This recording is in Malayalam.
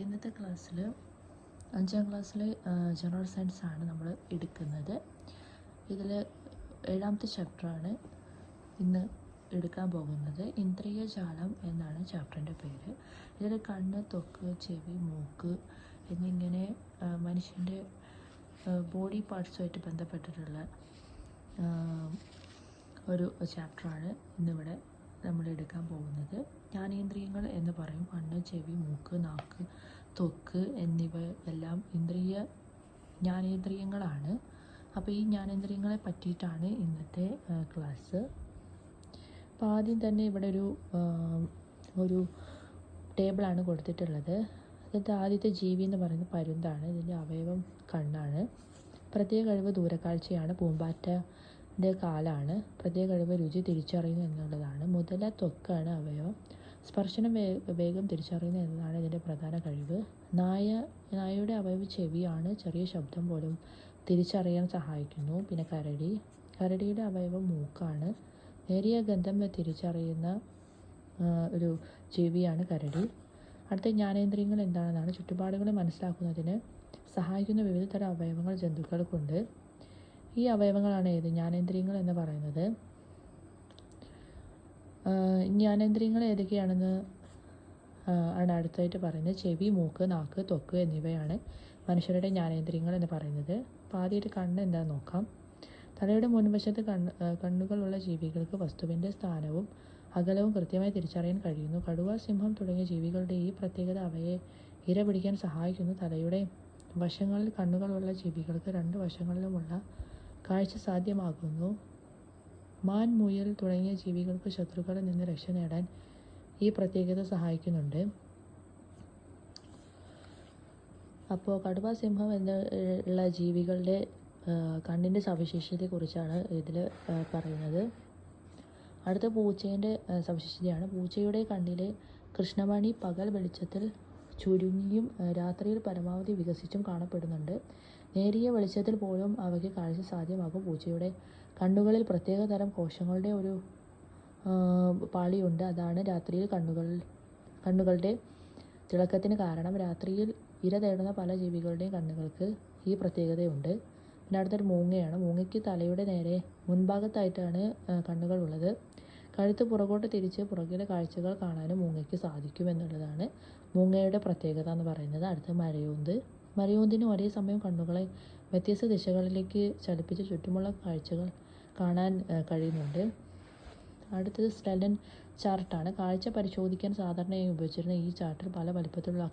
ഇന്നത്തെ ക്ലാസ്സിൽ 5ാം ക്ലാസ്സിലെ ജനറൽ സയൻസ് ആണ് നമ്മൾ എടുക്കുന്നത്. ഇതിൽ 7ാമത്തെ ചാപ്റ്ററാണ് ഇന്ന് എടുക്കാൻ പോകുന്നത്. ഇന്ദ്രിയജാലം എന്നാണ് ചാപ്റ്ററിൻ്റെ പേര്. ഇതിൽ കണ്ണ്, ത്വക്ക്, ചെവി, മൂക്ക് എന്നിങ്ങനെ മനുഷ്യൻ്റെ ബോഡി പാർട്സുമായിട്ട് ബന്ധപ്പെട്ടിട്ടുള്ള ഒരു ചാപ്റ്ററാണ് ഇന്നിവിടെ നമ്മൾ എടുക്കാൻ പോകുന്നത്. ജ്ഞാനേന്ദ്രിയങ്ങൾ എന്ന് പറയും. കണ്ണ്, ചെവി, മൂക്ക്, നാക്ക്, ത്വക്ക് എന്നിവ എല്ലാം ജ്ഞാനേന്ദ്രിയങ്ങളാണ്. അപ്പോൾ ഈ ജ്ഞാനേന്ദ്രിയങ്ങളെ പറ്റിയിട്ടാണ് ഇന്നത്തെ ക്ലാസ്. അപ്പോൾ ആദ്യം തന്നെ ഇവിടെ ഒരു ടേബിളാണ് കൊടുത്തിട്ടുള്ളത്. അതിൻ്റെ ആദ്യത്തെ ജീവി എന്ന് പറയുന്നത് പരുന്താണ്. ഇതിൻ്റെ അവയവം കണ്ണാണ്. പ്രത്യേക കഴിവ് ദൂരക്കാഴ്ചയാണ്. പൂമ്പാറ്റൻ്റെ കാലാണ്. പ്രത്യേക കഴിവ് രുചി തിരിച്ചറിയുന്നു എന്നുള്ളതാണ്. മുതല ത്വക്കാണ് അവയവം. സ്പർശനം വേഗം തിരിച്ചറിയുന്നു എന്നതാണ് ഇതിൻ്റെ പ്രധാന കഴിവ്. നായയുടെ അവയവം ചെവിയാണ്. ചെറിയ ശബ്ദം പോലും തിരിച്ചറിയാൻ സഹായിക്കുന്നു. പിന്നെ കരടിയുടെ അവയവം മൂക്കാണ്. നേരിയ ഗന്ധം തിരിച്ചറിയുന്ന ഒരു ജീവിയാണ് കരടി. അടുത്ത ജ്ഞാനേന്ദ്രിയങ്ങൾ എന്താണെന്നാണ്. ചുറ്റുപാടുകളെ മനസ്സിലാക്കുന്നതിന് സഹായിക്കുന്ന വിവിധ തരം അവയവങ്ങൾ ജന്തുക്കൾക്കുണ്ട്. ഈ അവയവങ്ങളാണ് ജ്ഞാനേന്ദ്രിയങ്ങൾ എന്ന് പറയുന്നത്. ജ്ഞാനേന്ദ്രിയങ്ങൾ ഏതൊക്കെയാണെന്ന് ആണ് അടുത്തായിട്ട് പറയുന്നത്. ചെവി, മൂക്ക്, നാക്ക്, ത്വക്ക് എന്നിവയാണ് മനുഷ്യരുടെ ജ്ഞാനേന്ദ്രിയങ്ങൾ എന്ന് പറയുന്നത്. അപ്പോൾ ആദ്യമായിട്ട് കണ്ണ് എന്താണെന്ന് നോക്കാം. തലയുടെ മുൻവശത്ത് കണ്ണുകളുള്ള ജീവികൾക്ക് വസ്തുവിൻ്റെ സ്ഥാനവും അകലവും കൃത്യമായി തിരിച്ചറിയാൻ കഴിയുന്നു. കടുവ, സിംഹം തുടങ്ങിയ ജീവികളുടെ ഈ പ്രത്യേകത അവയെ ഇര പിടിക്കാൻ സഹായിക്കുന്നു. തലയുടെ വശങ്ങളിൽ കണ്ണുകളുള്ള ജീവികൾക്ക് രണ്ട് വശങ്ങളിലുമുള്ള കാഴ്ച സാധ്യമാകുന്നു. മാൻ, മുയൽ തുടങ്ങിയ ജീവികൾക്ക് ശത്രുക്കളിൽ നിന്ന് രക്ഷ നേടാൻ ഈ പ്രത്യേകത സഹായിക്കുന്നുണ്ട്. അപ്പോൾ കടുവ, സിംഹം എന്നുള്ള ജീവികളുടെ കണ്ണിൻ്റെ സവിശേഷതയെക്കുറിച്ചാണ് ഇതിൽ പറയുന്നത്. അടുത്ത പൂച്ചേൻ്റെ സവിശേഷതയാണ്. പൂച്ചയുടെ കണ്ണിലെ കൃഷ്ണമണി പകൽ വെളിച്ചത്തിൽ ചുരുങ്ങിയും രാത്രിയിൽ പരമാവധി വികസിച്ചും കാണപ്പെടുന്നുണ്ട്. നേരിയ വെളിച്ചത്തിൽ പോലും അവയ്ക്ക് കാഴ്ച സാധ്യമാകും. പൂച്ചയുടെ കണ്ണുകളിൽ പ്രത്യേക തരം കോശങ്ങളുടെ ഒരു പാളിയുണ്ട്. അതാണ് രാത്രിയിൽ കണ്ണുകളുടെ തിളക്കത്തിന് കാരണം. രാത്രിയിൽ ഇര തേടുന്ന പല ജീവികളുടെയും കണ്ണുകൾക്ക് ഈ പ്രത്യേകതയുണ്ട്. പിന്നെ അടുത്തൊരു മൂങ്ങയാണ്. മൂങ്ങയ്ക്ക് തലയുടെ നേരെ മുൻഭാഗത്തായിട്ടാണ് കണ്ണുകൾ ഉള്ളത്. കഴുത്ത് പുറകോട്ട് തിരിച്ച് പുറകിലെ കാഴ്ചകൾ കാണാനും മൂങ്ങയ്ക്ക് സാധിക്കുമെന്നുള്ളതാണ് മൂങ്ങയുടെ പ്രത്യേകത എന്ന് പറയുന്നത്. അടുത്ത മരയോന്തിന് ഒരേ സമയം കണ്ണുകളെ വ്യത്യസ്ത ദിശകളിലേക്ക് ചലിപ്പിച്ച് ചുറ്റുമുള്ള കാഴ്ചകൾ കാണാൻ കഴിയുന്നുണ്ട്. അടുത്തത് സ്നെല്ലൻ ചാർട്ടാണ്. കാഴ്ച പരിശോധിക്കാൻ സാധാരണയായി ഉപയോഗിച്ചിരുന്ന ഈ ചാർട്ടിൽ പല വലിപ്പത്തിലുള്ള